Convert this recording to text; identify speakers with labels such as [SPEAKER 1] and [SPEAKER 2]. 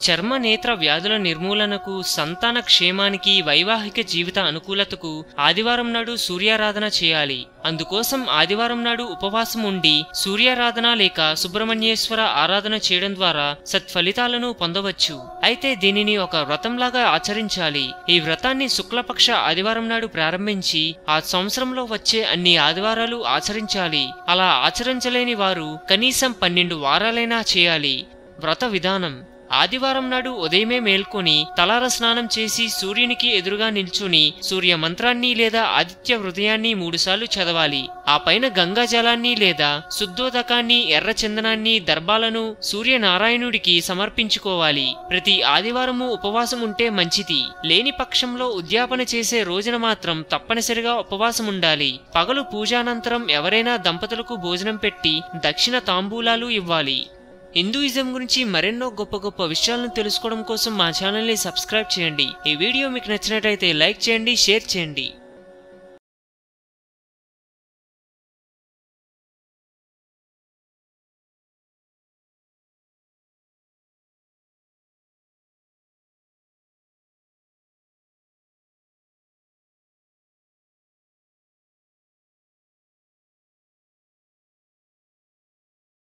[SPEAKER 1] చర్మ నేత్ర వ్యాధుల నిర్మూలనకు, సంతాన క్షేమానికి, వైవాహిక జీవిత అనుకూలతకు ఆదివారం నాడు సూర్యారాధన చేయాలి. అందుకోసం ఆదివారం నాడు ఉపవాసం ఉండి సూర్యారాధన లేక సుబ్రహ్మణ్యేశ్వర ఆరాధన చేయడం ద్వారా సత్ఫలితాలను పొందవచ్చు. అయితే దీనిని ఒక వ్రతంలాగా ఆచరించాలి. ఈ వ్రతాన్ని శుక్లపక్ష ఆదివారం నాడు ప్రారంభించి ఆ సంవత్సరంలో వచ్చే అన్ని ఆదివారాలు ఆచరించాలి. అలా ఆచరించలేని వారు కనీసం 12 వారాలైనా చేయాలి. వ్రత విధానం: ఆదివారం నాడు ఉదయమే మేల్కొని తలార స్నానం చేసి సూర్యునికి ఎదురుగా నిల్చుని సూర్య మంత్రాన్ని లేదా ఆదిత్య హృదయాన్ని 3 సార్లు చదవాలి. ఆ పైన గంగా జలాన్ని లేదా శుద్ధోదకాన్ని, ఎర్ర చందనాన్ని, దర్భాలను సూర్యనారాయణుడికి సమర్పించుకోవాలి. ప్రతి ఆదివారము ఉపవాసం ఉంటే మంచిది. లేని పక్షంలో ఉద్యాపన చేసే రోజున మాత్రం తప్పనిసరిగా ఉపవాసం ఉండాలి. పగలు పూజానంతరం ఎవరైనా దంపతులకు భోజనం పెట్టి దక్షిణ తాంబూలాలు ఇవ్వాలి. హిందూయిజం గురించి మరెన్నో గొప్ప గొప్ప విషయాలను తెలుసుకోవడం కోసం మా ఛానల్ని సబ్స్క్రైబ్ చేయండి. ఈ వీడియో మీకు నచ్చినట్లయితే లైక్ చేయండి, షేర్ చేయండి.